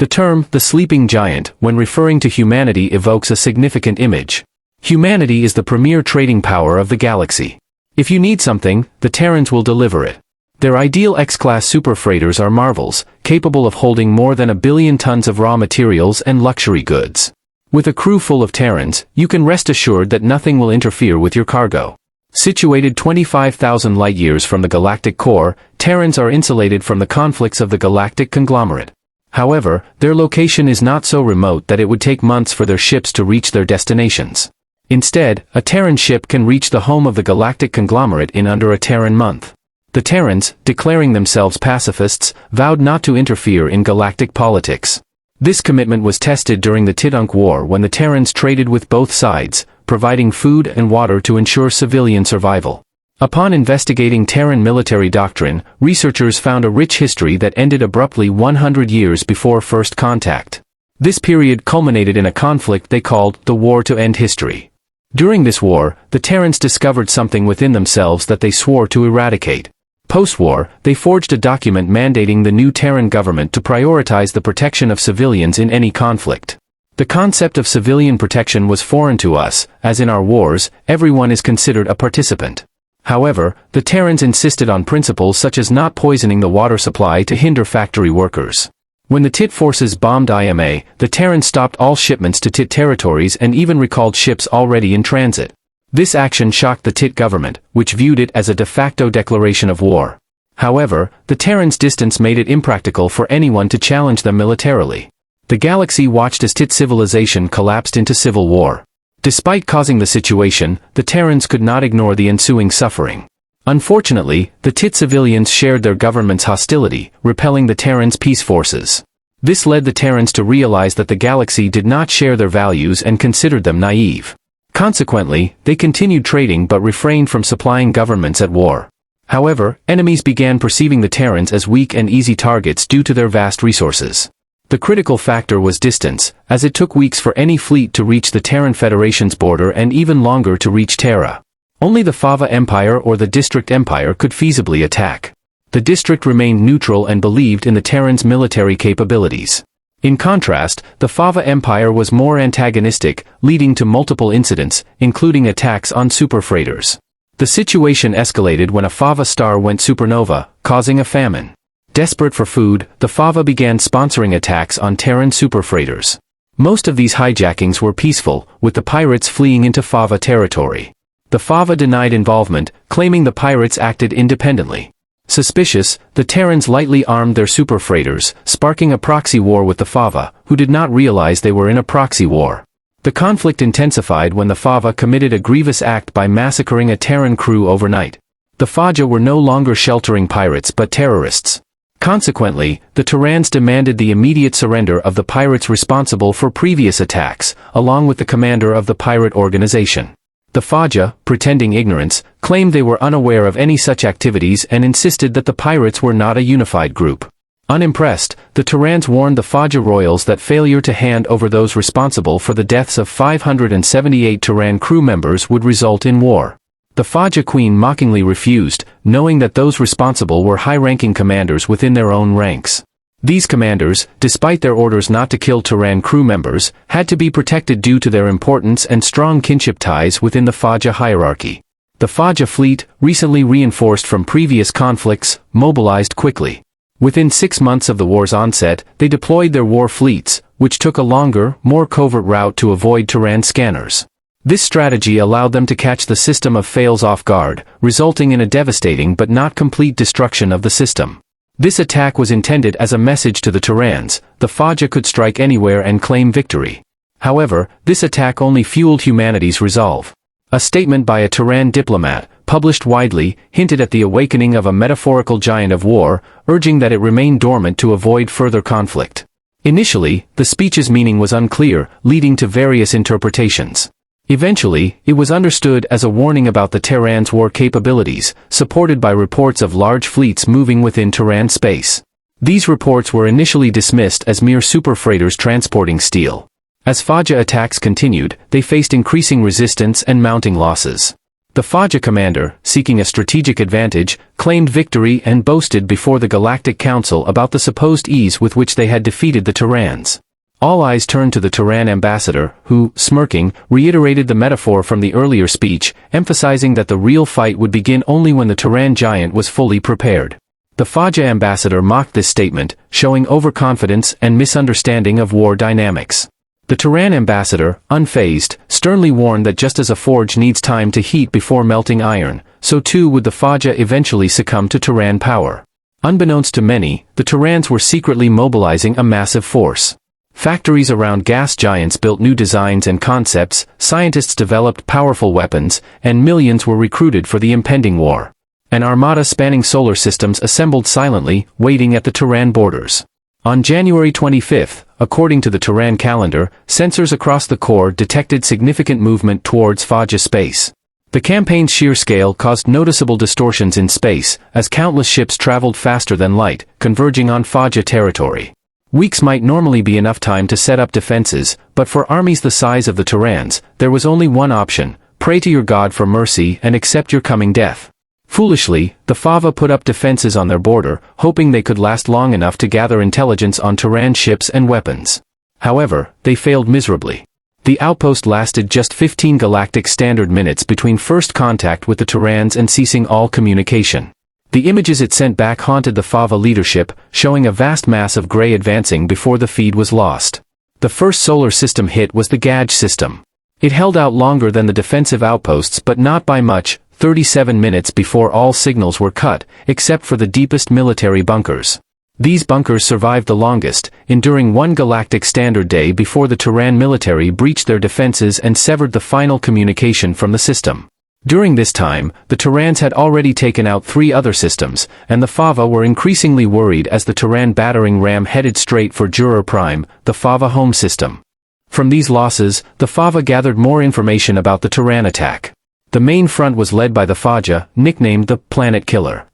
The term, the sleeping giant, when referring to humanity evokes a significant image. Humanity is the premier trading power of the galaxy. If you need something, the Terrans will deliver it. Their ideal X-class superfreighters are marvels, capable of holding more than 1 billion tons of raw materials and luxury goods. With a crew full of Terrans, you can rest assured that nothing will interfere with your cargo. Situated 25,000 light-years from the galactic core, Terrans are insulated from the conflicts of the galactic conglomerate. However, their location is not so remote that it would take months for their ships to reach their destinations. Instead, a Terran ship can reach the home of the galactic conglomerate in under a Terran month. The Terrans, declaring themselves pacifists, vowed not to interfere in galactic politics. This commitment was tested during the Tidunk War when the Terrans traded with both sides, providing food and water to ensure civilian survival. Upon investigating Terran military doctrine, researchers found a rich history that ended abruptly 100 years before first contact. This period culminated in a conflict they called the War to End History. During this war, the Terrans discovered something within themselves that they swore to eradicate. Post-war, they forged a document mandating the new Terran government to prioritize the protection of civilians in any conflict. The concept of civilian protection was foreign to us, as in our wars, everyone is considered a participant. However, the Terrans insisted on principles such as not poisoning the water supply to hinder factory workers. When the Tit forces bombed IMA, the Terrans stopped all shipments to Tit territories and even recalled ships already in transit. This action shocked the Tit government, which viewed it as a de facto declaration of war. However, the Terrans' distance made it impractical for anyone to challenge them militarily. The galaxy watched as Tit civilization collapsed into civil war. Despite causing the situation, the Terrans could not ignore the ensuing suffering. Unfortunately, the Tit civilians shared their government's hostility, repelling the Terrans' peace forces. This led the Terrans to realize that the galaxy did not share their values and considered them naive. Consequently, they continued trading but refrained from supplying governments at war. However, enemies began perceiving the Terrans as weak and easy targets due to their vast resources. The critical factor was distance, as it took weeks for any fleet to reach the Terran Federation's border and even longer to reach Terra. Only the Fava Empire or the District Empire could feasibly attack. The District remained neutral and believed in the Terrans' military capabilities. In contrast, the Fava Empire was more antagonistic, leading to multiple incidents, including attacks on superfreighters. The situation escalated when a Fava star went supernova, causing a famine. Desperate for food, the Fava began sponsoring attacks on Terran superfreighters. Most of these hijackings were peaceful, with the pirates fleeing into Fava territory. The Fava denied involvement, claiming the pirates acted independently. Suspicious, the Terrans lightly armed their superfreighters, sparking a proxy war with the Fava, who did not realize they were in a proxy war. The conflict intensified when the Fava committed a grievous act by massacring a Terran crew overnight. The Faja were no longer sheltering pirates but terrorists. Consequently, the Terrans demanded the immediate surrender of the pirates responsible for previous attacks, along with the commander of the pirate organization. The Faja, pretending ignorance, claimed they were unaware of any such activities and insisted that the pirates were not a unified group. Unimpressed, the Terrans warned the Faja royals that failure to hand over those responsible for the deaths of 578 Terran crew members would result in war. The Faja queen mockingly refused, knowing that those responsible were high-ranking commanders within their own ranks. These commanders, despite their orders not to kill Terran crew members, had to be protected due to their importance and strong kinship ties within the Faja hierarchy. The Faja fleet, recently reinforced from previous conflicts, mobilized quickly. Within 6 months of the war's onset, they deployed their war fleets, which took a longer, more covert route to avoid Terran scanners. This strategy allowed them to catch the system of fails off guard, resulting in a devastating but not complete destruction of the system. This attack was intended as a message to the Terrans. The Faja could strike anywhere and claim victory. However, this attack only fueled humanity's resolve. A statement by a Terran diplomat, published widely, hinted at the awakening of a metaphorical giant of war, urging that it remain dormant to avoid further conflict. Initially, the speech's meaning was unclear, leading to various interpretations. Eventually, it was understood as a warning about the Terrans' war capabilities, supported by reports of large fleets moving within Terran space. These reports were initially dismissed as mere superfreighters transporting steel. As Faja attacks continued, they faced increasing resistance and mounting losses. The Faja commander, seeking a strategic advantage, claimed victory and boasted before the Galactic Council about the supposed ease with which they had defeated the Terrans. All eyes turned to the Terran ambassador, who, smirking, reiterated the metaphor from the earlier speech, emphasizing that the real fight would begin only when the Terran giant was fully prepared. The Faja ambassador mocked this statement, showing overconfidence and misunderstanding of war dynamics. The Terran ambassador, unfazed, sternly warned that just as a forge needs time to heat before melting iron, so too would the Faja eventually succumb to Terran power. Unbeknownst to many, the Terrans were secretly mobilizing a massive force. Factories around gas giants built new designs and concepts, scientists developed powerful weapons, and millions were recruited for the impending war. An armada spanning solar systems assembled silently, waiting at the Terran borders. On January 25, according to the Terran calendar, sensors across the core detected significant movement towards Faja space. The campaign's sheer scale caused noticeable distortions in space, as countless ships traveled faster than light, converging on Faja territory. Weeks might normally be enough time to set up defenses, but for armies the size of the Terrans, there was only one option: pray to your god for mercy and accept your coming death. Foolishly, the Fava put up defenses on their border, hoping they could last long enough to gather intelligence on Terran ships and weapons. However, they failed miserably. The outpost lasted just 15 galactic standard minutes between first contact with the Terrans and ceasing all communication. The images it sent back haunted the Fava leadership, showing a vast mass of gray advancing before the feed was lost. The first solar system hit was the Gaj system. It held out longer than the defensive outposts, but not by much, 37 minutes before all signals were cut, except for the deepest military bunkers. These bunkers survived the longest, enduring one galactic standard day before the Terran military breached their defenses and severed the final communication from the system. During this time, the Terrans had already taken out 3 other systems, and the Fava were increasingly worried as the Terran battering ram headed straight for Juror Prime, the Fava home system. From these losses, the Fava gathered more information about the Terran attack. The main front was led by the Faja, nicknamed the Planet Killer.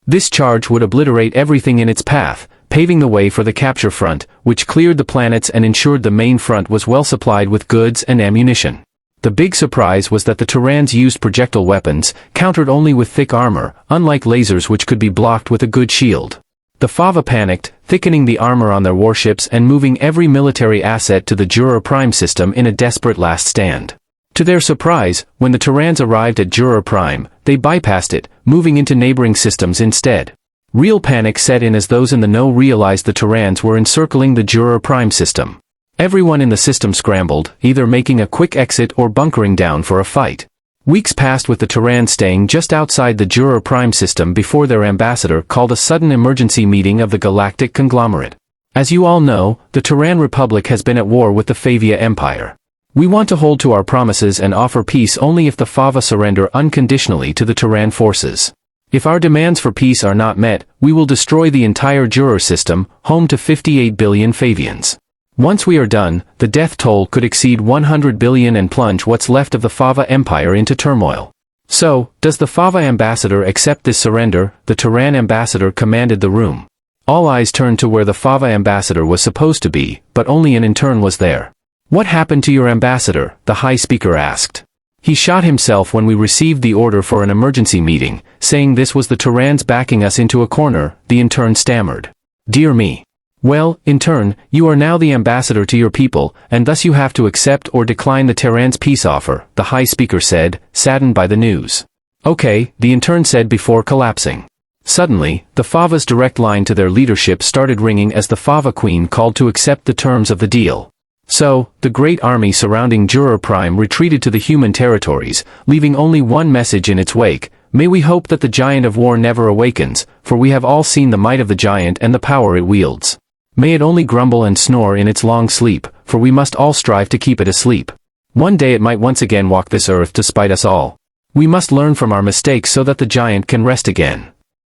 This charge would obliterate everything in its path, paving the way for the capture front, which cleared the planets and ensured the main front was well supplied with goods and ammunition. The big surprise was that the Terrans used projectile weapons, countered only with thick armor, unlike lasers which could be blocked with a good shield. The Fava panicked, thickening the armor on their warships and moving every military asset to the Juror Prime system in a desperate last stand. To their surprise, when the Terrans arrived at Juror Prime, they bypassed it, moving into neighboring systems instead. Real panic set in as those in the know realized the Terrans were encircling the Juror Prime system. Everyone in the system scrambled, either making a quick exit or bunkering down for a fight. Weeks passed with the Terrans staying just outside the Juror Prime system before their ambassador called a sudden emergency meeting of the Galactic Conglomerate. As you all know, the Terran Republic has been at war with the Favia Empire. We want to hold to our promises and offer peace only if the Fava surrender unconditionally to the Terran forces. If our demands for peace are not met, we will destroy the entire Juror system, home to 58 billion Favians. Once we are done, the death toll could exceed 100 billion and plunge what's left of the Fava Empire into turmoil. So, does the Fava ambassador accept this surrender? The Terran ambassador commanded the room. All eyes turned to where the Fava ambassador was supposed to be, but only an intern was there. What happened to your ambassador? The High Speaker asked. He shot himself when we received the order for an emergency meeting, saying this was the Terrans backing us into a corner, the intern stammered. Dear me. Well, intern, you are now the ambassador to your people, and thus you have to accept or decline the Terrans' peace offer, the High Speaker said, saddened by the news. Okay, the intern said before collapsing. Suddenly, the Fava's direct line to their leadership started ringing as the Fava Queen called to accept the terms of the deal. So, the great army surrounding Juror Prime retreated to the human territories, leaving only one message in its wake: may we hope that the giant of war never awakens, for we have all seen the might of the giant and the power it wields. May it only grumble and snore in its long sleep, for we must all strive to keep it asleep. One day it might once again walk this earth to spite us all. We must learn from our mistakes so that the giant can rest again.